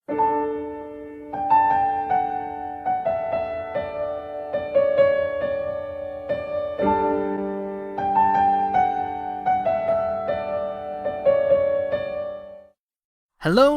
Hello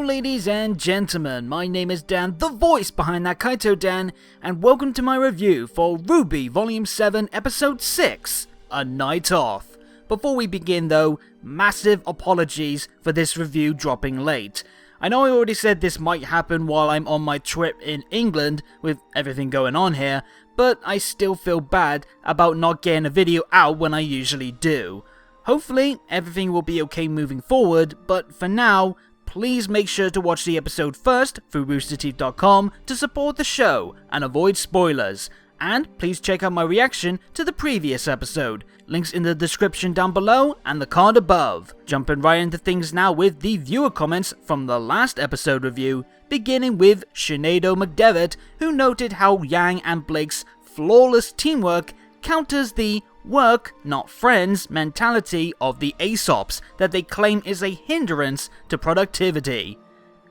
ladies and gentlemen, my name is Dan, the voice behind ThatKaitoDan, and welcome to my review for RWBY Volume 7 Episode 6, A Night Off. Before we begin though, massive apologies for this review dropping late. I know I already said this might happen while I'm on my trip in England with everything going on here, but I still feel bad about not getting a video out when I usually do. Hopefully everything will be okay moving forward, but for now, please make sure to watch the episode first through roosterteeth.com to support the show and avoid spoilers. And please check out my reaction to the previous episode. Links in the description down below and the card above. Jumping right into things now with the viewer comments from the last episode review, beginning with Sinead McDevitt, who noted how Yang and Blake's flawless teamwork counters the work, not friends mentality of the Aesops that they claim is a hindrance to productivity.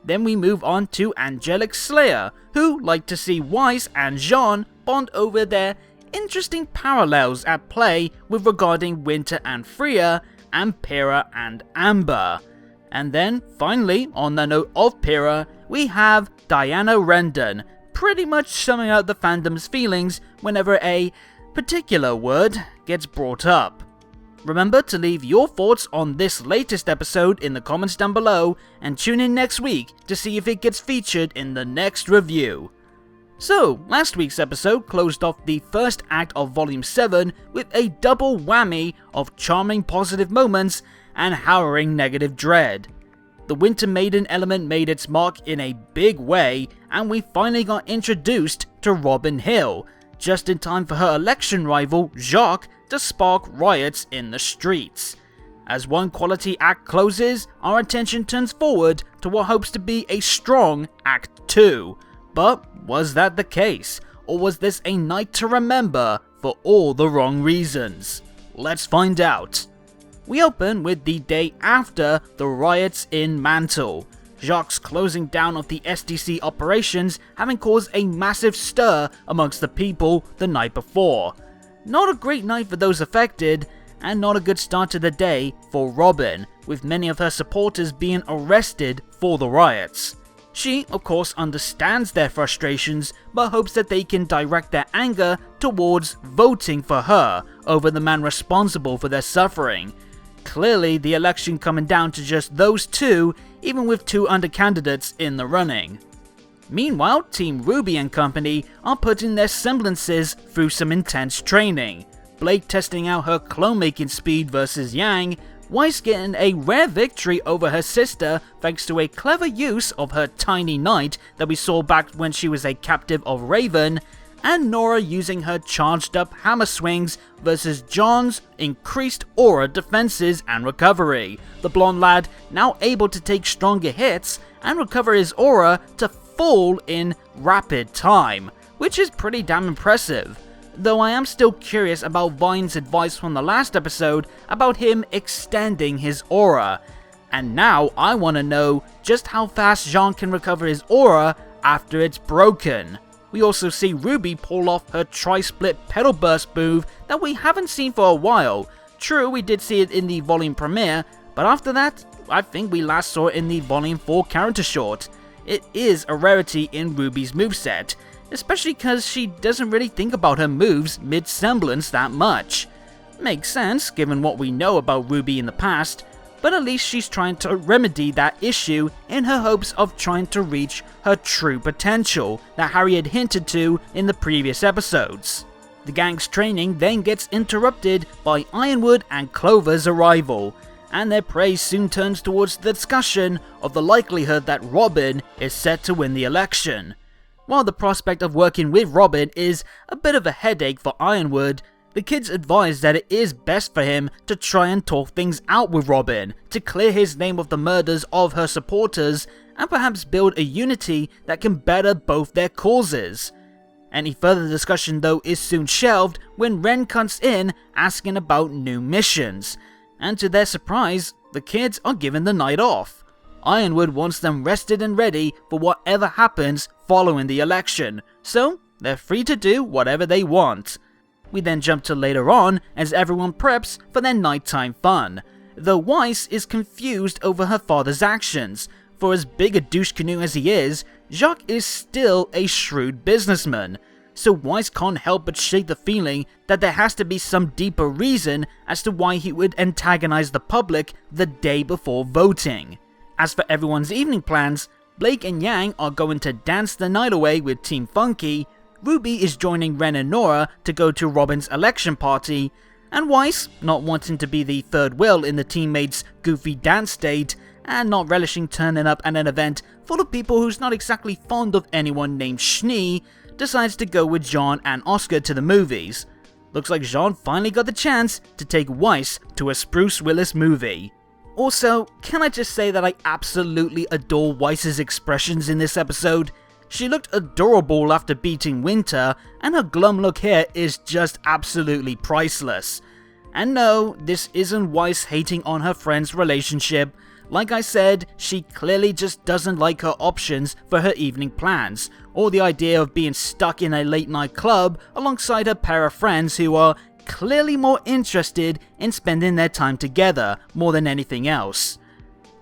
Then we move on to Angelic Slayer, who like to see Weiss and Jean bond over their interesting parallels at play with regarding Winter and Freya, and Pyrrha and Amber. And then, finally, on the note of Pyrrha, we have Diana Rendon, pretty much summing up the fandom's feelings whenever a particular word gets brought up. Remember to leave your thoughts on this latest episode in the comments down below, and tune in next week to see if it gets featured in the next review. So, last week's episode closed off the first act of Volume 7 with a double whammy of charming positive moments and harrowing negative dread. The Winter Maiden element made its mark in a big way, and we finally got introduced to Robin Hill, just in time for her election rival, Jacques, to spark riots in the streets. As one quality act closes, our attention turns forward to what hopes to be a strong Act 2. But was that the case? Or was this a night to remember for all the wrong reasons? Let's find out. We open with the day after the riots in Mantle. Jacques' closing down of the SDC operations having caused a massive stir amongst the people the night before. Not a great night for those affected, and not a good start to the day for Robin, with many of her supporters being arrested for the riots. She, of course, understands their frustrations, but hopes that they can direct their anger towards voting for her over the man responsible for their suffering. Clearly, the election coming down to just those two, even with two under-candidates in the running. Meanwhile, Team RWBY and company are putting their semblances through some intense training. Blake testing out her clone-making speed versus Yang, Weiss getting a rare victory over her sister thanks to a clever use of her tiny knight that we saw back when she was a captive of Raven, and Nora using her charged up hammer swings versus John's increased aura defenses and recovery. The blonde lad now able to take stronger hits and recover his aura to full in rapid time, which is pretty damn impressive. Though I am still curious about Vine's advice from the last episode about him extending his aura. And now I want to know just how fast Jean can recover his aura after it's broken. We also see RWBY pull off her tri-split pedal burst move that we haven't seen for a while. True, we did see it in the volume premiere, but after that, I think we last saw it in the volume 4 character short. It is a rarity in RWBY's moveset, especially because she doesn't really think about her moves mid-semblance that much. Makes sense given what we know about RWBY in the past, but at least she's trying to remedy that issue in her hopes of trying to reach her true potential that Harry had hinted to in the previous episodes. The gang's training then gets interrupted by Ironwood and Clover's arrival, and their praise soon turns towards the discussion of the likelihood that Robin is set to win the election. While the prospect of working with Robin is a bit of a headache for Ironwood, the kids advise that it is best for him to try and talk things out with Robin, to clear his name of the murders of her supporters, and perhaps build a unity that can better both their causes. Any further discussion though is soon shelved when Ren comes in asking about new missions, and to their surprise, the kids are given the night off. Ironwood wants them rested and ready for whatever happens following the election, so they're free to do whatever they want. We then jump to later on as everyone preps for their nighttime fun, though Weiss is confused over her father's actions. For as big a douche canoe as he is, Jacques is still a shrewd businessman, so Weiss can't help but shake the feeling that there has to be some deeper reason as to why he would antagonize the public the day before voting. As for everyone's evening plans, Blake and Yang are going to dance the night away with Team Funky, RWBY is joining Ren and Nora to go to Robin's election party, and Weiss, not wanting to be the third wheel in the teammates' goofy dance date, and not relishing turning up at an event full of people who's not exactly fond of anyone named Schnee, decides to go with Jean and Oscar to the movies. Looks like Jean finally got the chance to take Weiss to a Bruce Willis movie. Also, can I just say that I absolutely adore Weiss's expressions in this episode? She looked adorable after beating Winter, and her glum look here is just absolutely priceless. And no, this isn't Weiss hating on her friend's relationship. Like I said, she clearly just doesn't like her options for her evening plans, or the idea of being stuck in a late night club alongside her pair of friends who are clearly more interested in spending their time together more than anything else.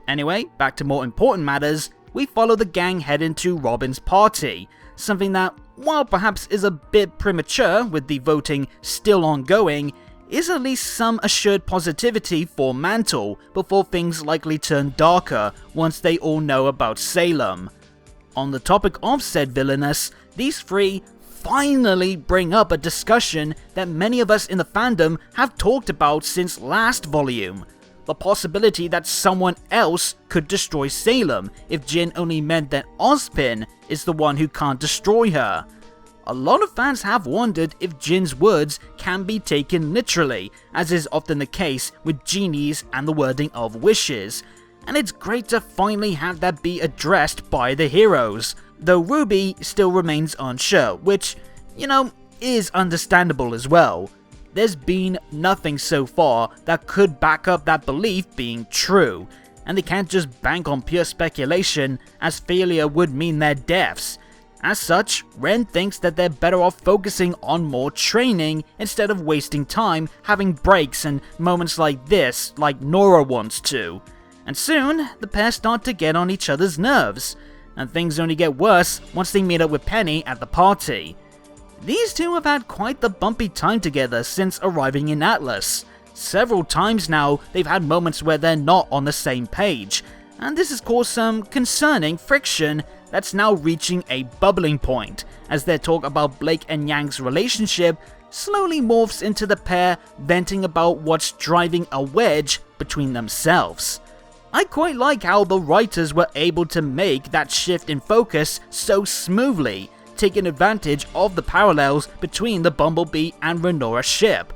Anyway, back to more important matters, we follow the gang heading to Robin's party, something that, while perhaps is a bit premature with the voting still ongoing, is at least some assured positivity for Mantle before things likely turn darker once they all know about Salem. On the topic of said villainous, these three finally bring up a discussion that many of us in the fandom have talked about since last volume. The possibility that someone else could destroy Salem if Jin only meant that Ozpin is the one who can't destroy her. A lot of fans have wondered if Jin's words can be taken literally, as is often the case with genies and the wording of wishes, and it's great to finally have that be addressed by the heroes, though RWBY still remains unsure, which, is understandable as well. There's been nothing so far that could back up that belief being true, and they can't just bank on pure speculation, as failure would mean their deaths. As such, Ren thinks that they're better off focusing on more training instead of wasting time having breaks and moments like this, like Nora wants to. And soon, the pair start to get on each other's nerves, and things only get worse once they meet up with Penny at the party. These two have had quite the bumpy time together since arriving in Atlas. Several times now, they've had moments where they're not on the same page, and this has caused some concerning friction that's now reaching a bubbling point, as their talk about Blake and Yang's relationship slowly morphs into the pair venting about what's driving a wedge between themselves. I quite like how the writers were able to make that shift in focus so smoothly, taking advantage of the parallels between the Bumblebee and Renora ship.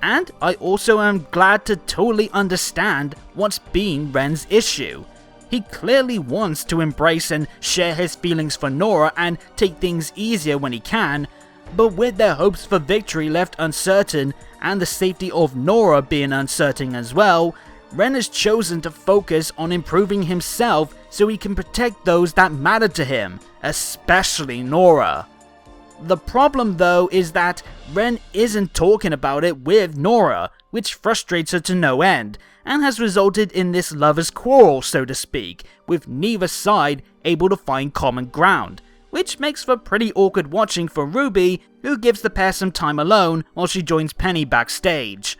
And I also am glad to totally understand what's been Ren's issue. He clearly wants to embrace and share his feelings for Nora and take things easier when he can, but with their hopes for victory left uncertain and the safety of Nora being uncertain as well, Ren has chosen to focus on improving himself so he can protect those that matter to him, especially Nora. The problem though is that Ren isn't talking about it with Nora, which frustrates her to no end, and has resulted in this lovers' quarrel, so to speak, with neither side able to find common ground, which makes for pretty awkward watching for RWBY, who gives the pair some time alone while she joins Penny backstage.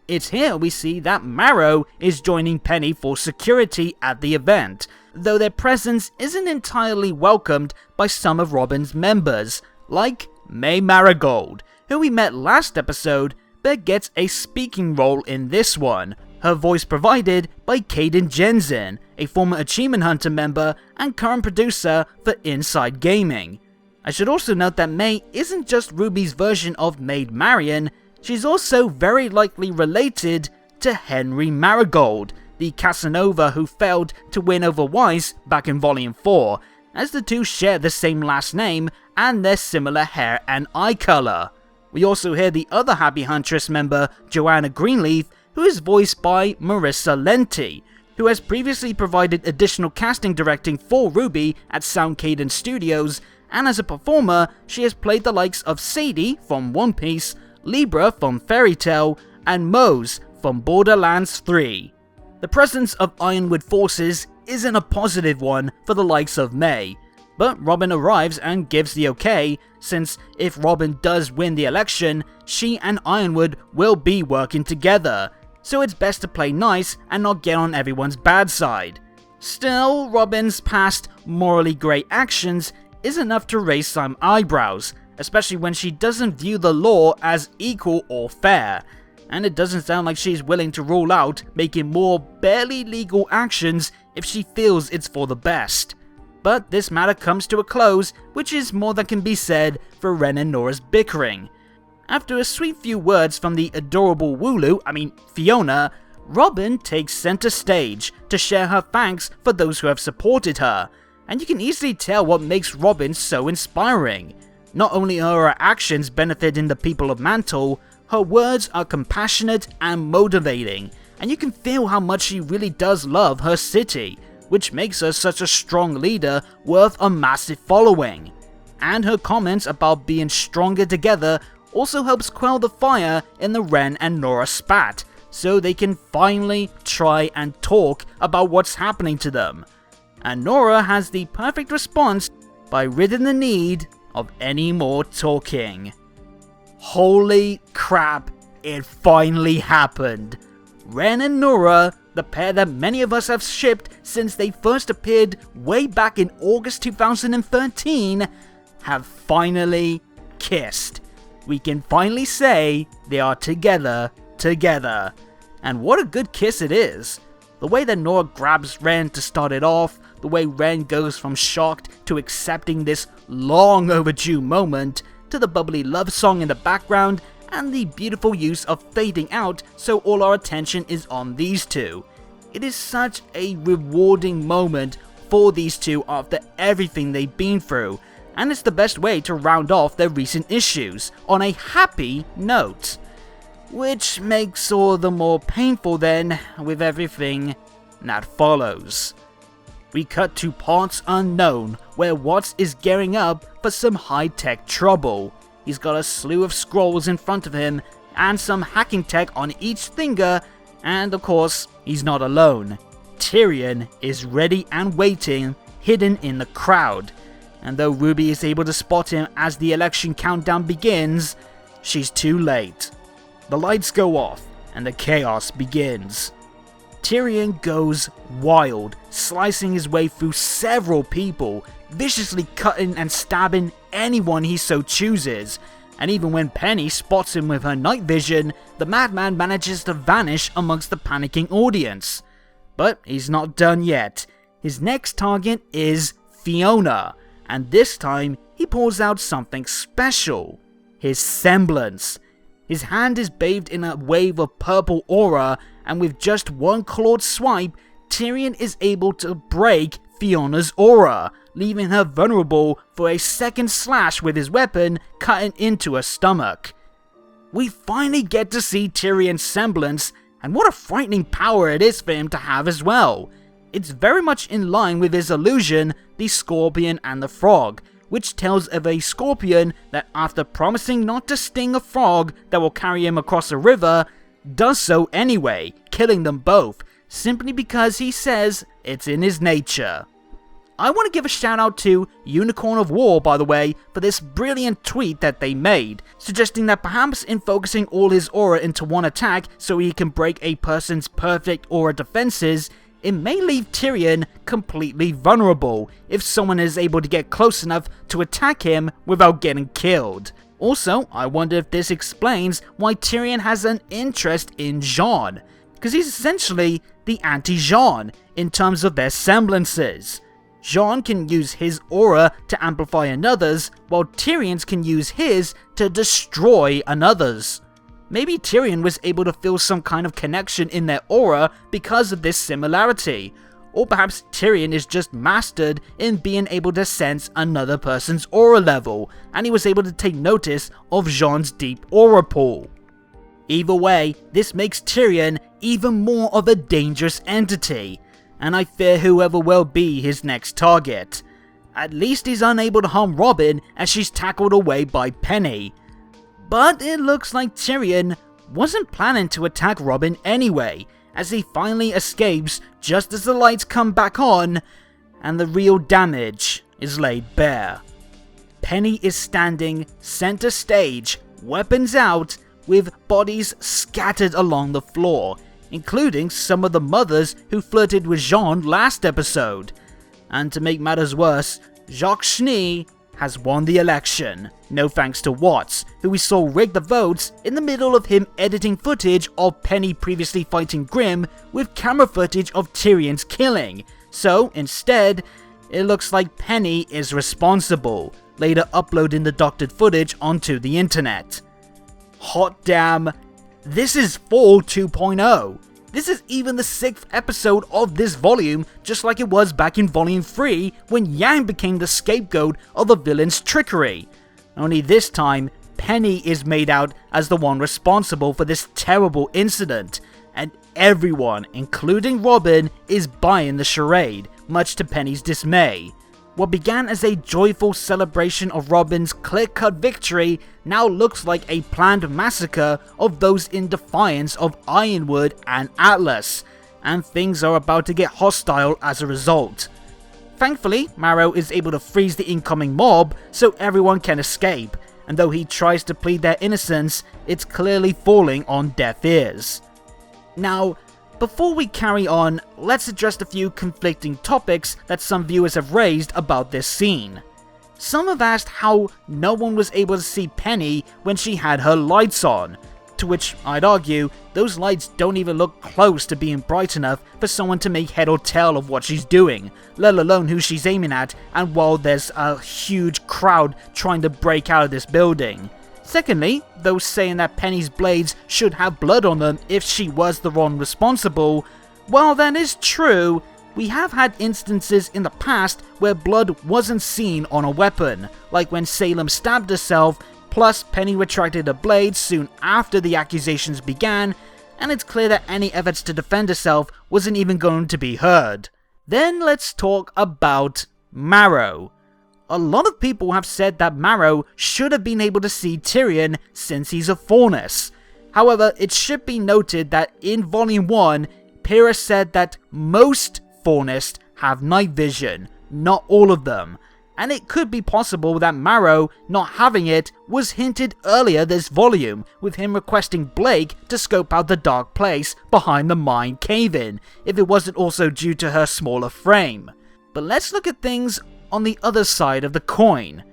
It's here we see that Marrow is joining Penny for security at the event, though their presence isn't entirely welcomed by some of Robin's members, like May Marigold, who we met last episode but gets a speaking role in this one, her voice provided by Kaiden Jensen, a former Achievement Hunter member and current producer for Inside Gaming. I should also note that May isn't just RWBY's version of Maid Marian, she's also very likely related to Henry Marigold, the Casanova who failed to win over Weiss back in Volume 4, as the two share the same last name and their similar hair and eye color. We also hear the other Happy Huntress member, Joanna Greenleaf, who is voiced by Marissa Lenti, who has previously provided additional casting directing for RWBY at ThatKaitoDan Studios, and as a performer, she has played the likes of Sadie from One Piece, Libra from Fairy Tail, and Mose from Borderlands 3. The presence of Ironwood forces isn't a positive one for the likes of May, but Robin arrives and gives the okay, since if Robin does win the election, she and Ironwood will be working together, so it's best to play nice and not get on everyone's bad side. Still, Robin's past morally grey actions is enough to raise some eyebrows, especially when she doesn't view the law as equal or fair, and it doesn't sound like she's willing to rule out making more barely legal actions if she feels it's for the best. But this matter comes to a close, which is more than can be said for Ren and Nora's bickering. After a sweet few words from the adorable Fiona, Robin takes center stage to share her thanks for those who have supported her, and you can easily tell what makes Robin so inspiring. Not only are her actions benefiting the people of Mantle, her words are compassionate and motivating, and you can feel how much she really does love her city, which makes her such a strong leader worth a massive following. And her comments about being stronger together also helps quell the fire in the Ren and Nora spat, so they can finally try and talk about what's happening to them. And Nora has the perfect response by ridding the need of any more talking. Holy crap, it finally happened. Ren and Nora, the pair that many of us have shipped since they first appeared way back in August 2013, have finally kissed. We can finally say they are together. And what a good kiss it is. The way that Nora grabs Ren to start it off, the way Ren goes from shocked to accepting this long overdue moment, to the bubbly love song in the background, and the beautiful use of fading out so all our attention is on these two. It is such a rewarding moment for these two after everything they've been through, and it's the best way to round off their recent issues on a happy note. Which makes all the more painful then with everything that follows. We cut to parts unknown, where Watts is gearing up for some high-tech trouble. He's got a slew of scrolls in front of him, and some hacking tech on each finger, and of course, he's not alone. Tyrion is ready and waiting, hidden in the crowd. And though RWBY is able to spot him as the election countdown begins, she's too late. The lights go off, and the chaos begins. Tyrion goes wild, slicing his way through several people, viciously cutting and stabbing anyone he so chooses, and even when Penny spots him with her night vision, the madman manages to vanish amongst the panicking audience. But he's not done yet. His next target is Fiona, and this time he pulls out something special. His semblance. His hand is bathed in a wave of purple aura, and with just one clawed swipe, Tyrion is able to break Fiona's aura, leaving her vulnerable for a second slash with his weapon, cutting into her stomach. We finally get to see Tyrion's semblance, and what a frightening power it is for him to have as well. It's very much in line with his illusion, the Scorpion and the Frog, which tells of a scorpion that after promising not to sting a frog that will carry him across a river, does so anyway, killing them both, simply because he says it's in his nature. I want to give a shout out to Unicorn of War, by the way, for this brilliant tweet that they made, suggesting that perhaps in focusing all his aura into one attack so he can break a person's perfect aura defenses, it may leave Tyrion completely vulnerable if someone is able to get close enough to attack him without getting killed. Also, I wonder if this explains why Tyrion has an interest in Jon, because he's essentially the anti-Jon in terms of their semblances. Jon can use his aura to amplify another's, while Tyrion's can use his to destroy another's. Maybe Tyrion was able to feel some kind of connection in their aura because of this similarity, or perhaps Tyrion is just mastered in being able to sense another person's aura level, and he was able to take notice of Jon's deep aura pool. Either way, this makes Tyrion even more of a dangerous entity, and I fear whoever will be his next target. At least he's unable to harm Robin as she's tackled away by Penny. But it looks like Tyrion wasn't planning to attack Robin anyway, as he finally escapes just as the lights come back on and the real damage is laid bare. Penny is standing center stage, weapons out, with bodies scattered along the floor, including some of the mothers who flirted with Jean last episode. And to make matters worse, Jacques Schnee has won the election, no thanks to Watts, who we saw rig the votes in the middle of him editing footage of Penny previously fighting Grimm with camera footage of Tyrion's killing. So instead, it looks like Penny is responsible, later uploading the doctored footage onto the internet. Hot damn, this is Fall 2.0. This is even the 6th episode of this volume, just like it was back in Volume 3 when Yang became the scapegoat of the villain's trickery. Only this time, Penny is made out as the one responsible for this terrible incident, and everyone, including Robin, is buying the charade, much to Penny's dismay. What began as a joyful celebration of Robin's clear-cut victory now looks like a planned massacre of those in defiance of Ironwood and Atlas, and things are about to get hostile as a result. Thankfully, Marrow is able to freeze the incoming mob so everyone can escape, and though he tries to plead their innocence, it's clearly falling on deaf ears. Now, before we carry on, let's address a few conflicting topics that some viewers have raised about this scene. Some have asked how no one was able to see Penny when she had her lights on, to which I'd argue those lights don't even look close to being bright enough for someone to make head or tail of what she's doing, let alone who she's aiming at, and while there's a huge crowd trying to break out of this building. Secondly, those saying that Penny's blades should have blood on them if she was the one responsible, while that is true, we have had instances in the past where blood wasn't seen on a weapon, like when Salem stabbed herself, plus Penny retracted her blade soon after the accusations began, and it's clear that any efforts to defend herself wasn't even going to be heard. Then let's talk about Marrow. A lot of people have said that Marrow should have been able to see Tyrion since he's a Faunus. However, it should be noted that in Volume 1, Pyrrhus said that most Faunus have night vision, not all of them, and it could be possible that Marrow not having it was hinted earlier this volume, with him requesting Blake to scope out the dark place behind the mine cave-in, if it wasn't also due to her smaller frame. But let's look at things on the other side of the coin.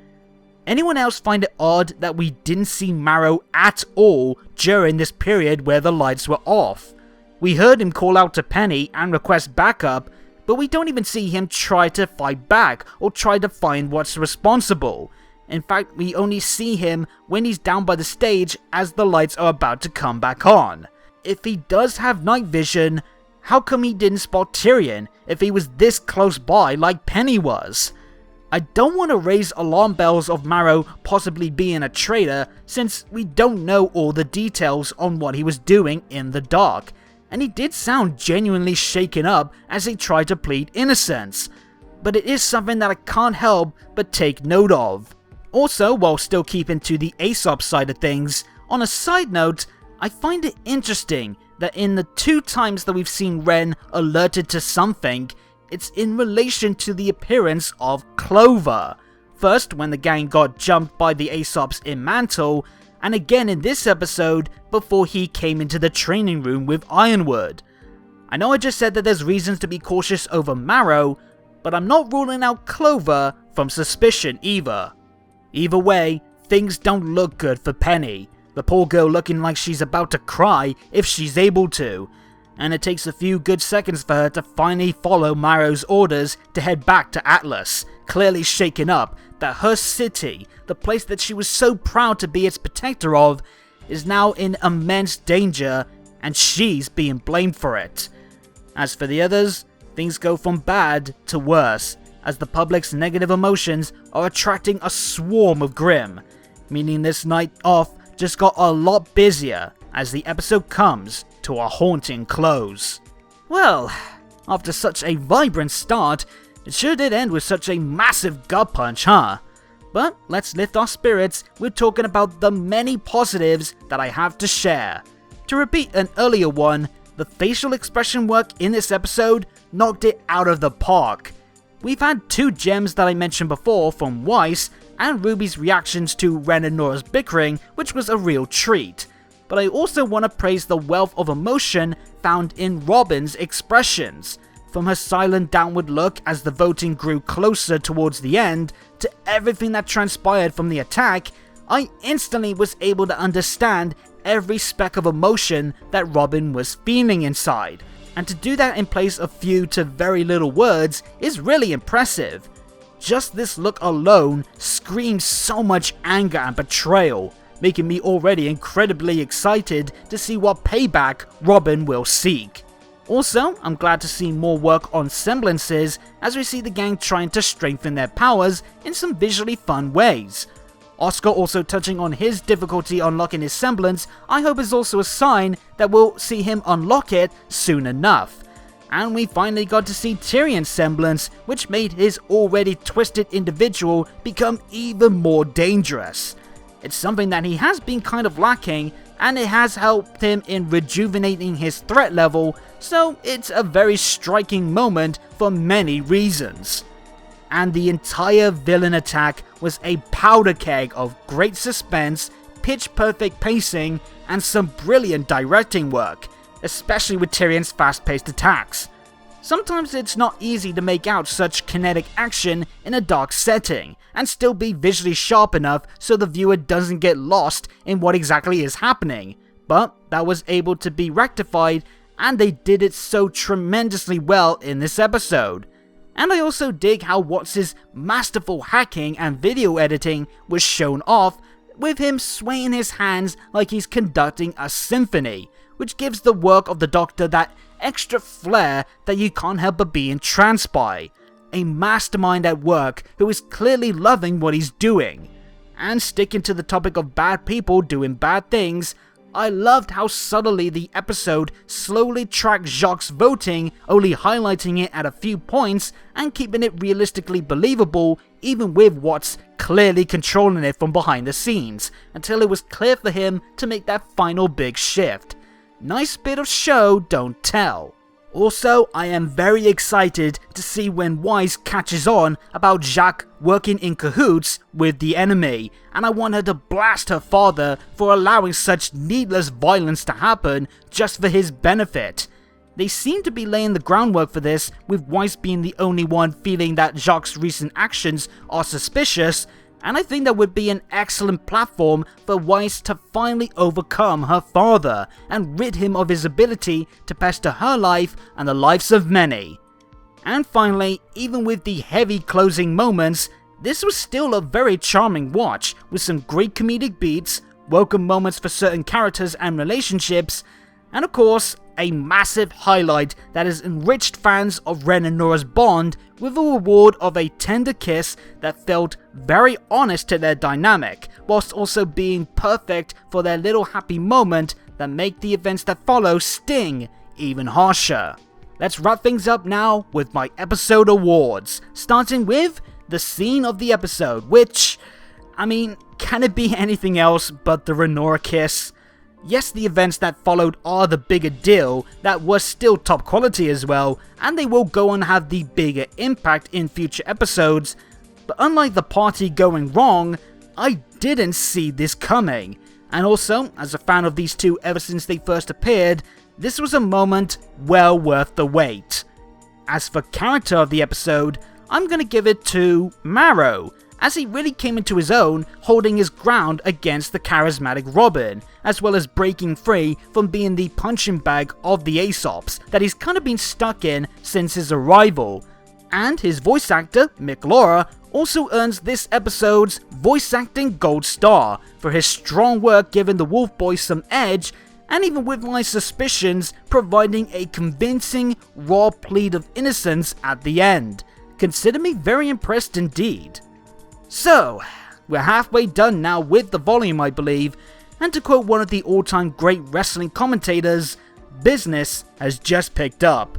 Anyone else find it odd that we didn't see Marrow at all during this period where the lights were off? We heard him call out to Penny and request backup, but we don't even see him try to fight back or try to find what's responsible. In fact, we only see him when he's down by the stage as the lights are about to come back on. If he does have night vision, how come he didn't spot Tyrion if he was this close by like Penny was? I don't want to raise alarm bells of Marrow possibly being a traitor, since we don't know all the details on what he was doing in the dark, and he did sound genuinely shaken up as he tried to plead innocence, but it is something that I can't help but take note of. Also, while still keeping to the Aesop side of things, on a side note, I find it interesting that in the 2 times that we've seen Ren alerted to something, it's in relation to the appearance of Clover. First when the gang got jumped by the Aesops in Mantle, and again in this episode before he came into the training room with Ironwood. I know I just said that there's reasons to be cautious over Marrow, but I'm not ruling out Clover from suspicion either. Either way, things don't look good for Penny, the poor girl looking like she's about to cry if she's able to, and it takes a few good seconds for her to finally follow Marrow's orders to head back to Atlas, clearly shaken up that her city, the place that she was so proud to be its protector of, is now in immense danger, and she's being blamed for it. As for the others, things go from bad to worse, as the public's negative emotions are attracting a swarm of Grimm, meaning this night off just got a lot busier as the episode comes to a haunting close. Well, After such a vibrant start, it sure did end with such a massive gut punch, huh? But let's lift our spirits with talking about the many positives that I have to share. To repeat an earlier one, the facial expression work in this episode knocked it out of the park. We've had two gems that I mentioned before from Weiss and Ruby's reactions to Ren and Nora's bickering, which was a real treat. But I also want to praise the wealth of emotion found in Robin's expressions. From her silent downward look as the voting grew closer towards the end, to everything that transpired from the attack, I instantly was able to understand every speck of emotion that Robin was feeling inside. And to do that in place of few to very little words is really impressive. Just this look alone screams so much anger and betrayal, making me already incredibly excited to see what payback Robin will seek. Also, I'm glad to see more work on semblances as we see the gang trying to strengthen their powers in some visually fun ways. Oscar also touching on his difficulty unlocking his semblance, I hope is also a sign that we'll see him unlock it soon enough. And we finally got to see Tyrion's semblance, which made his already twisted individual become even more dangerous. It's something that he has been kind of lacking, and it has helped him in rejuvenating his threat level, so it's a very striking moment for many reasons. And the entire villain attack was a powder keg of great suspense, pitch-perfect pacing, and some brilliant directing work, especially with Tyrion's fast-paced attacks. Sometimes it's not easy to make out such kinetic action in a dark setting, and still be visually sharp enough so the viewer doesn't get lost in what exactly is happening, but that was able to be rectified, and they did it so tremendously well in this episode. And I also dig how Watts' masterful hacking and video editing was shown off, with him swaying his hands like he's conducting a symphony, which gives the work of the Doctor that extra flair that you can't help but be entranced by. A mastermind at work who is clearly loving what he's doing. And sticking to the topic of bad people doing bad things, I loved how subtly the episode slowly tracked Jacques' voting, only highlighting it at a few points and keeping it realistically believable, even with Watts clearly controlling it from behind the scenes, until it was clear for him to make that final big shift. Nice bit of show, don't tell. Also, I am very excited to see when Weiss catches on about Jacques working in cahoots with the enemy, and I want her to blast her father for allowing such needless violence to happen just for his benefit. They seem to be laying the groundwork for this, with Weiss being the only one feeling that Jacques' recent actions are suspicious, and I think that would be an excellent platform for Weiss to finally overcome her father and rid him of his ability to pester her life and the lives of many. And finally, even with the heavy closing moments, this was still a very charming watch, with some great comedic beats, welcome moments for certain characters and relationships, and of course, a massive highlight that has enriched fans of Ren and Nora's bond with a reward of a tender kiss that felt very honest to their dynamic, whilst also being perfect for their little happy moment that make the events that follow sting even harsher. Let's wrap things up now with my episode awards, starting with the scene of the episode, which, can it be anything else but the Renora kiss? Yes, the events that followed are the bigger deal, that was still top quality as well, and they will go on to have the bigger impact in future episodes, but unlike the party going wrong, I didn't see this coming. And also, as a fan of these two ever since they first appeared, this was a moment well worth the wait. As for character of the episode, I'm gonna give it to Marrow, as he really came into his own, holding his ground against the charismatic Robin, as well as breaking free from being the punching bag of the Aesops that he's kind of been stuck in since his arrival. And his voice actor, Mick Laura, also earns this episode's voice acting gold star for his strong work giving the Wolf Boy some edge, and even with my suspicions, providing a convincing, raw plea of innocence at the end. Consider me very impressed indeed. So, we're halfway done now with the volume, I believe, and to quote one of the all-time great wrestling commentators, business has just picked up.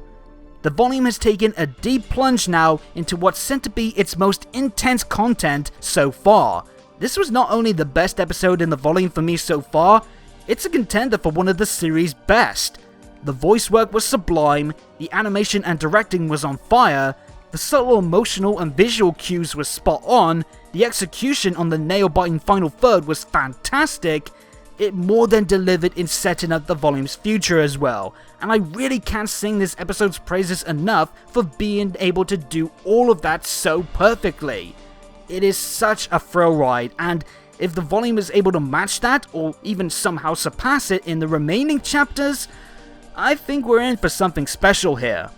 the volume has taken a deep plunge now into what's said to be its most intense content so far. This was not only the best episode in the volume for me so far, it's a contender for one of the series' best. The voice work was sublime, the animation and directing was on fire, the subtle emotional and visual cues were spot on, the execution on the nail-biting final third was fantastic. It more than delivered in setting up the volume's future as well, and I really can't sing this episode's praises enough for being able to do all of that so perfectly. It is such a thrill ride, and if the volume is able to match that, or even somehow surpass it in the remaining chapters, I think we're in for something special here.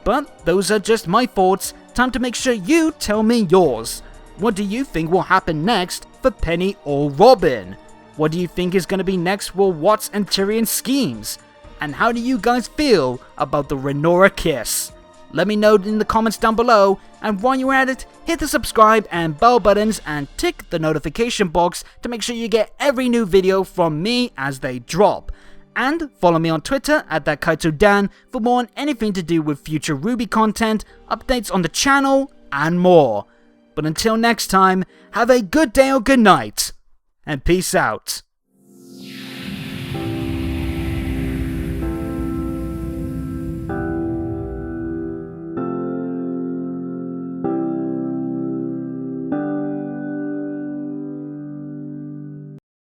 But those are just my thoughts, time to make sure you tell me yours. What do you think will happen next for Penny or Robin? What do you think is going to be next for Watts and Tyrion's schemes? And how do you guys feel about the Rhaenyra kiss? Let me know in the comments down below, and while you're at it, hit the subscribe and bell buttons and tick the notification box to make sure you get every new video from me as they drop. And follow me on Twitter at ThatKaitoDan for more on anything to do with future RWBY content, updates on the channel, and more. But until next time, have a good day or good night, and peace out.